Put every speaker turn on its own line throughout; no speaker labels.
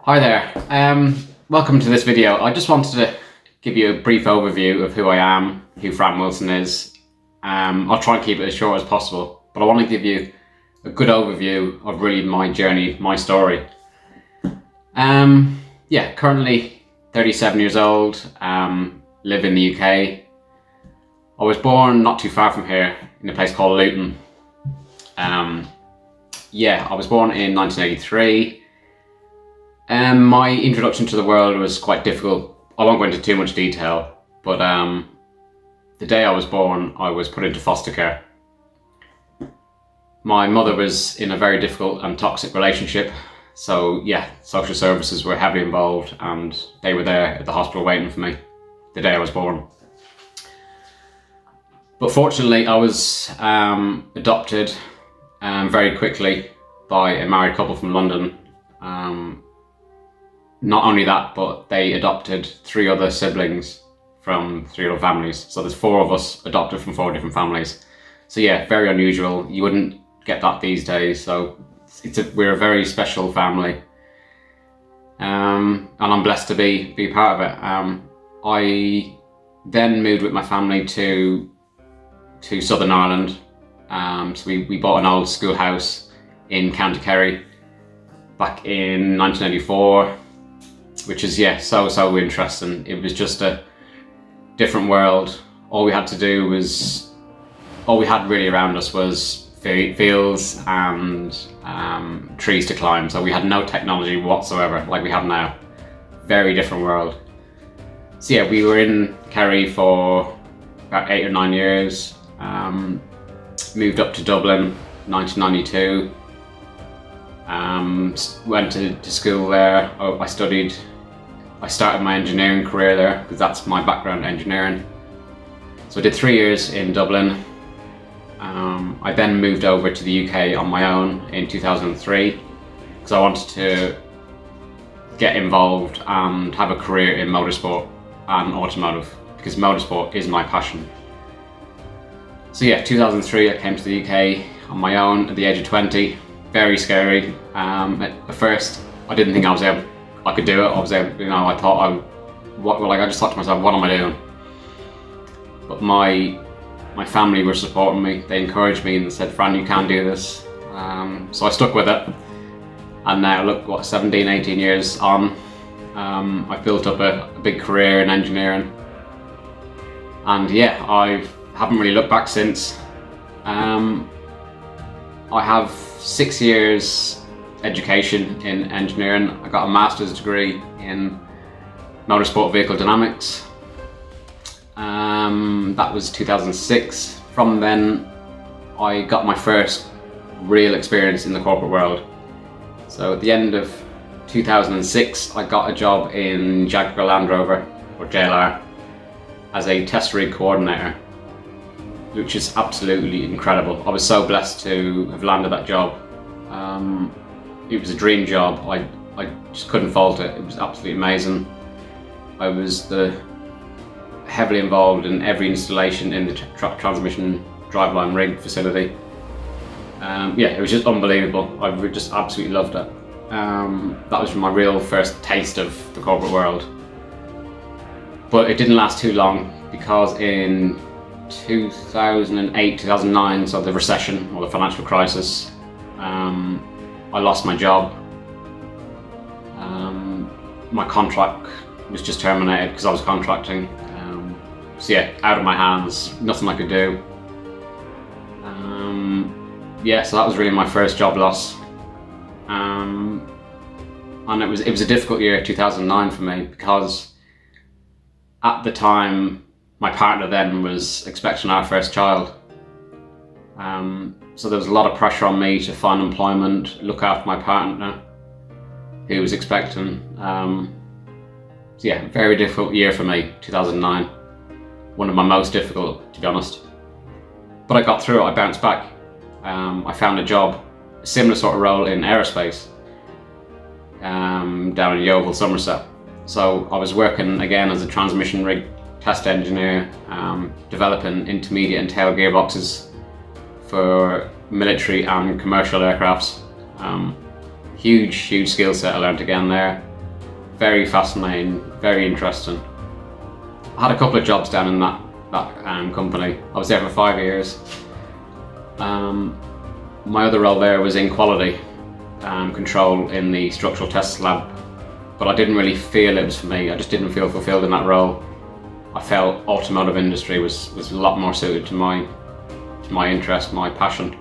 Hi there, welcome to this video. I just wanted to give you a brief overview of who I am, who Fran Wilson is. I'll try and keep it as short as possible, but I want to give you a good overview of really my journey, my story. Currently 37 years old, live in the UK. I was born not too far from here in a place called Luton. I was born in 1983. My introduction to the world was quite difficult. I won't go into too much detail, but the day I was born, I was put into foster care. My mother was in a very difficult and toxic relationship, so social services were heavily involved and they were there at the hospital waiting for me the day I was born. But fortunately, I was adopted very quickly by a married couple from London. Not only that, but they adopted 3 other siblings from 3 other families. So there's 4 of us adopted from 4 different families. So very unusual. You wouldn't get that these days. So we're a very special family. And I'm blessed to be part of it. I then moved with my family to Southern Ireland. So we bought an old schoolhouse in County Kerry back in 1984. Which is so interesting. It was just a different world. All we had really around us was fields and trees to climb. So we had no technology whatsoever like we have now. Very different world. So we were in Kerry for about 8 or 9 years. Moved up to Dublin 1992. Went to school there. I started my engineering career there because that's my background, engineering. So I did 3 years in Dublin. I then moved over to the UK on my own in 2003 because I wanted to get involved and have a career in motorsport and automotive because motorsport is my passion. So 2003 I came to the UK on my own at the age of 20. Very scary. At first, I didn't think I could do it. I just thought to myself, what am I doing? But my family were supporting me. They encouraged me and they said, Fran, you can do this. So I stuck with it. And now look, 17, 18 years on, I've built up a big career in engineering. And I haven't really looked back since. I have 6 years education in engineering. I got a master's degree in motorsport vehicle dynamics. That was 2006. From then, I got my first real experience in the corporate world. So at the end of 2006, I got a job in Jaguar Land Rover, or JLR, as a test rig coordinator, which is absolutely incredible. I was so blessed to have landed that job. It was a dream job. I just couldn't fault it. It was absolutely amazing. I was heavily involved in every installation in the transmission driveline rig facility. It was just unbelievable. I just absolutely loved it. That was my real first taste of the corporate world. But it didn't last too long because in 2008, 2009, so the recession or the financial crisis, I lost my job. My contract was just terminated because I was contracting. Out of my hands, nothing I could do. So that was really my first job loss. And it was a difficult year, 2009 for me, because at the time my partner then was expecting our first child. So there was a lot of pressure on me to find employment, look after my partner who was expecting. Very difficult year for me, 2009. One of my most difficult, to be honest. But I got through it, I bounced back. I found a job, a similar sort of role in aerospace, down in Yeovil, Somerset. So I was working again as a transmission rig test engineer, developing intermediate and tail gearboxes for military and commercial aircrafts. Huge skill set I learned again there. Very fascinating, very interesting. I had a couple of jobs down in that company. I was there for 5 years. My other role there was in quality control in the structural test lab, but I didn't really feel it was for me. I just didn't feel fulfilled in that role. I felt automotive industry was a lot more suited to my interest, my passion.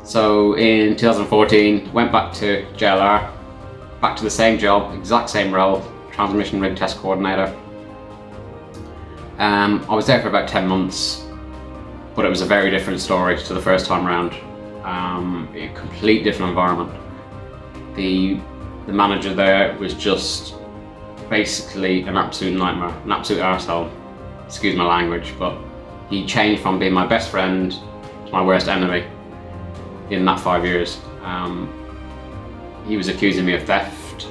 So in 2014, went back to JLR, back to the same job, exact same role, transmission rig test coordinator. I was there for about 10 months, but it was a very different story to the first time round. A complete different environment. The manager there was just basically an absolute nightmare, an absolute arsehole. Excuse my language, but he changed from being my best friend to my worst enemy in that 5 years. He was accusing me of theft,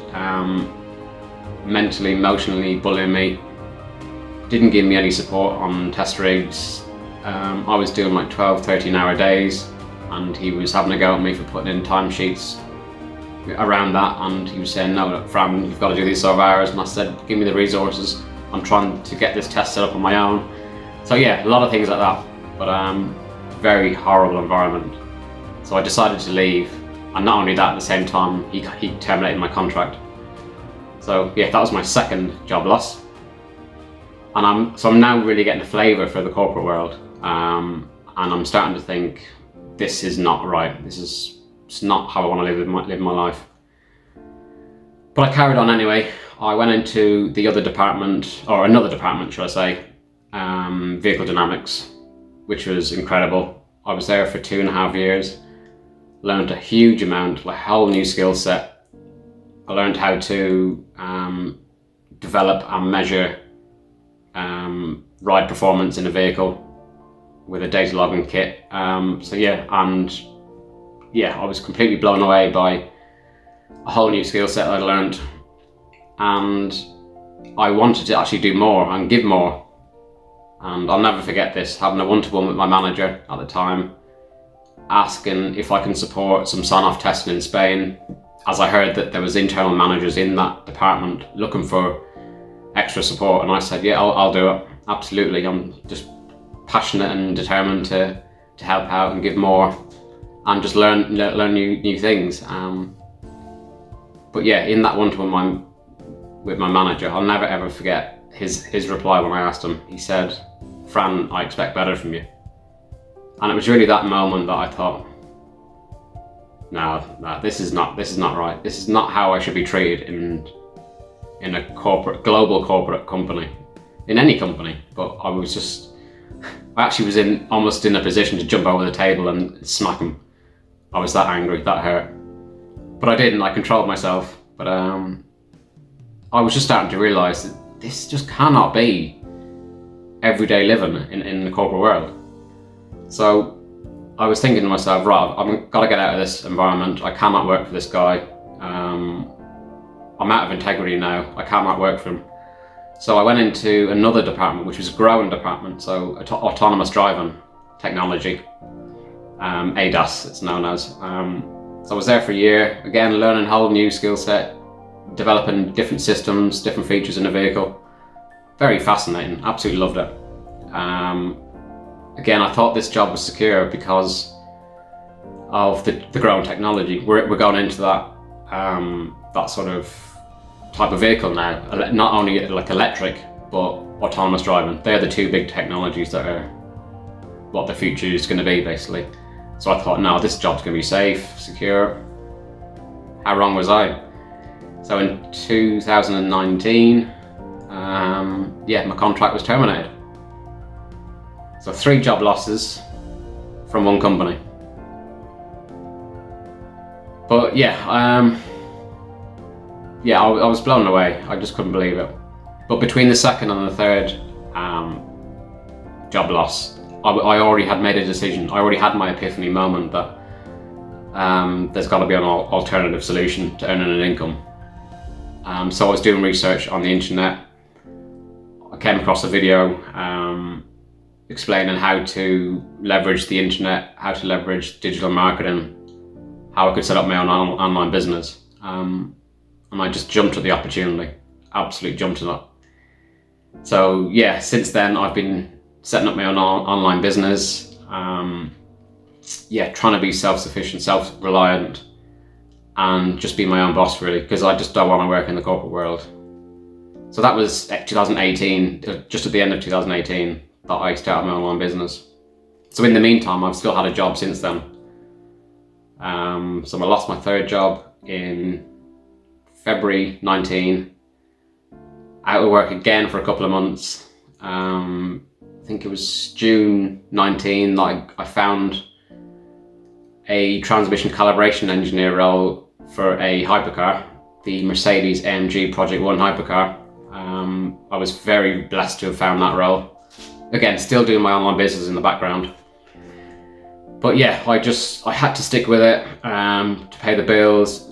mentally, emotionally bullying me, didn't give me any support on test rigs. I was doing like 12, 13-hour days, and he was having a go at me for putting in timesheets around that, and he was saying, no, look, Fran, you've got to do these sort of hours, and I said, give me the resources, I'm trying to get this test set up on my own. So yeah, a lot of things like that, but very horrible environment. So I decided to leave, and not only that, at the same time, he terminated my contract. So yeah, that was my second job loss. And I'm now really getting a flavour for the corporate world, and I'm starting to think, this is not right. It's not how I want to live my life. But I carried on anyway. I went into the other department, or another department, should I say, vehicle dynamics, which was incredible. I was there for 2.5 years, learned a huge amount, like a whole new skill set. I learned how to develop and measure ride performance in a vehicle with a data logging kit. So yeah, I was completely blown away by a whole new skill set I'd learned, and I wanted to actually do more and give more. And I'll never forget this, having a one-to-one with my manager at the time, asking if I can support some sign-off testing in Spain, as I heard that there was internal managers in that department looking for extra support, and I said, yeah, I'll do it, absolutely. I'm just passionate and determined to help out and give more and just learn new things. But yeah, in that one-to-one with my manager, I'll never ever forget his reply when I asked him. He said, Fran, I expect better from you. And it was really that moment that I thought, no, this is not right. This is not how I should be treated in a global corporate company, in any company. But I actually was almost in a position to jump over the table and smack him. I was that angry, that hurt. But I didn't, I controlled myself. But I was just starting to realise that this just cannot be everyday living in the corporate world. So I was thinking to myself, right, I've got to get out of this environment. I cannot work for this guy. I'm out of integrity now. I cannot work for him. So I went into another department, which was a growing department, so autonomous driving technology, ADAS it's known as. So I was there for a year, again learning a whole new skill set, developing different systems, different features in a vehicle. Very fascinating, absolutely loved it. Again, I thought this job was secure because of the growing technology. We're going into that sort of type of vehicle now, not only like electric, but autonomous driving. They're the two big technologies that are what the future is going to be, basically. So I thought, no, this job's going to be safe, secure. How wrong was I? So in 2019, my contract was terminated. So 3 job losses from one company. But I was blown away. I just couldn't believe it. But between the second and the third job loss, I already had made a decision. I already had my epiphany moment that there's got to be an alternative solution to earning an income. So I was doing research on the internet. I came across a video explaining how to leverage the internet, how to leverage digital marketing, how I could set up my own online business. and I just jumped at the opportunity, absolutely jumped at it. So yeah, since then I've been setting up my own online business, trying to be self-sufficient, self-reliant, and just be my own boss really, because I just don't want to work in the corporate world. So that was 2018, just at the end of 2018, that I started my online business. So in the meantime, I've still had a job since then. So I lost my third job in February 19, out of work again for a couple of months. I think it was June 19 that I found a transmission calibration engineer role for a hypercar, the Mercedes AMG Project 1 hypercar. I was very blessed to have found that role. Again, still doing my online business in the background. But yeah, I had to stick with it to pay the bills,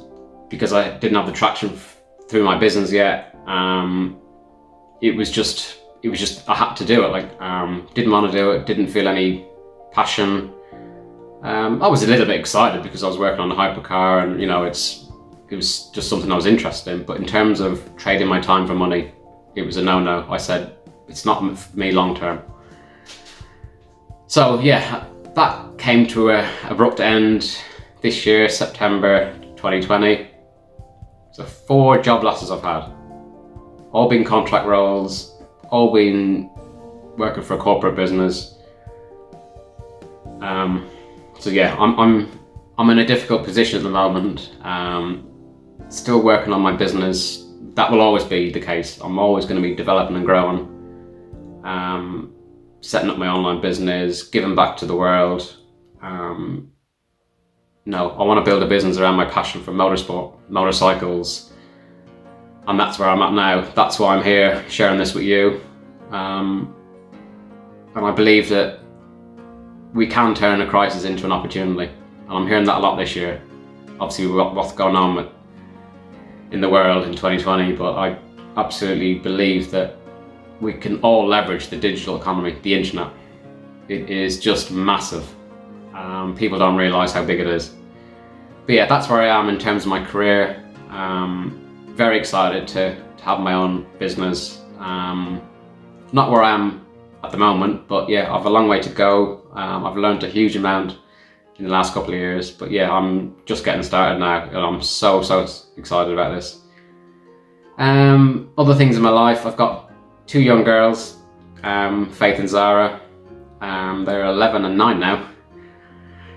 because I didn't have the traction through my business yet. It was just I had to do it. Didn't want to do it, didn't feel any passion. I was a little bit excited because I was working on a hypercar, and it was just something I was interested in. But in terms of trading my time for money, it was a no-no. I said, it's not for me long term. So yeah, that came to an abrupt end this year, September 2020. So 4 job losses I've had. All been contract roles, all been working for a corporate business. So yeah, I'm in a difficult position at the moment. Still working on my business. That will always be the case. I'm always going to be developing and growing. Setting up my online business, giving back to the world. No, I want to build a business around my passion for motorsport, motorcycles. And that's where I'm at now. That's why I'm here sharing this with you. And I believe that we can turn a crisis into an opportunity. And I'm hearing that a lot this year. Obviously, what's going on in the world in 2020, but I absolutely believe that we can all leverage the digital economy, the internet. It is just massive. People don't realise how big it is. But yeah, that's where I am in terms of my career. Very excited to have my own business. Not where I am at the moment, but yeah, I've a long way to go. I've learned a huge amount in the last couple of years, but yeah, I'm just getting started now, and I'm so excited about this. Other things in my life, I've got 2 young girls, Faith and Zara. They're 11 and 9 now.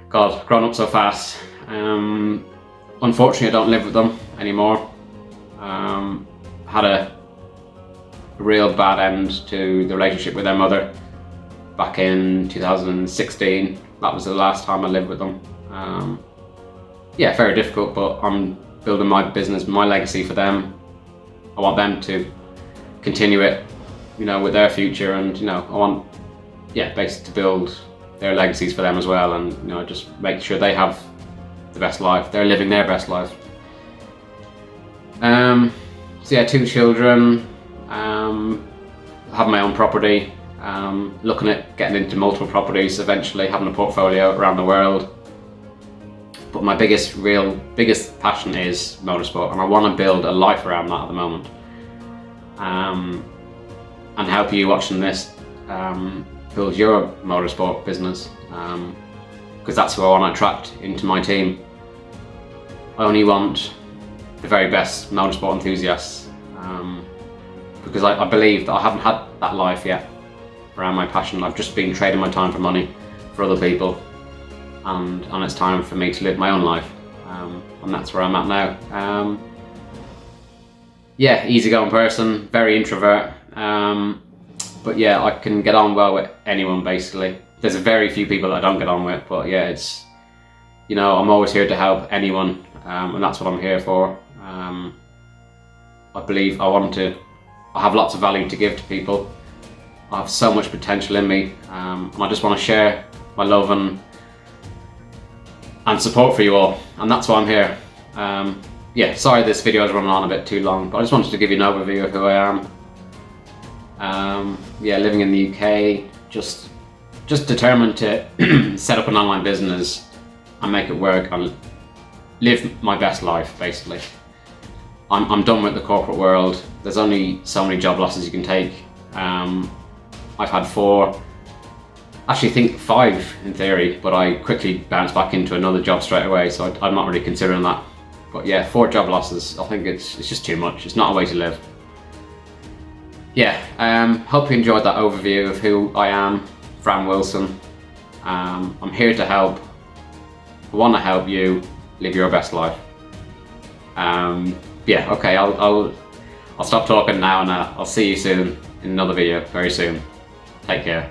God, grown up so fast. Unfortunately, I don't live with them anymore. Had a real bad end to the relationship with their mother back in 2016. That was the last time I lived with them. Yeah, very difficult, but I'm building my business, my legacy for them. I want them to continue it, with their future, and I want, basically to build their legacies for them as well, and just make sure they have the best life. They're living their best life. So yeah, 2 children. Have my own property. Looking at getting into multiple properties eventually, having a portfolio around the world. But my biggest passion is motorsport, and I want to build a life around that at the moment. And help you watching this build your motorsport business, because that's who I want to attract into my team. I only want the very best motorsport enthusiasts, because I believe that I haven't had that life yet around my passion. I've just been trading my time for money for other people, and it's time for me to live my own life, and that's where I'm at now. Yeah, easygoing person, very introvert, but yeah, I can get on well with anyone basically. There's very few people that I don't get on with, but yeah, it's, I'm always here to help anyone, and that's what I'm here for. I believe I have lots of value to give to people. I have so much potential in me, and I just want to share my love and support for you all, and that's why I'm here. Yeah, sorry this video is running on a bit too long, but I just wanted to give you an overview of who I am. Yeah, living in the UK, just determined to set up an online business and make it work and live my best life, basically. I'm done with the corporate world. There's only so many job losses you can take. I've had 4, actually I think 5 in theory, but I quickly bounced back into another job straight away, so I'm not really considering that. But yeah, 4 job losses, I think it's just too much. It's not a way to live. Yeah, hope you enjoyed that overview of who I am, Fran Wilson. I'm here to help. I want to help you live your best life. Yeah, okay, I'll stop talking now, and I'll see you soon in another video very soon. Take care.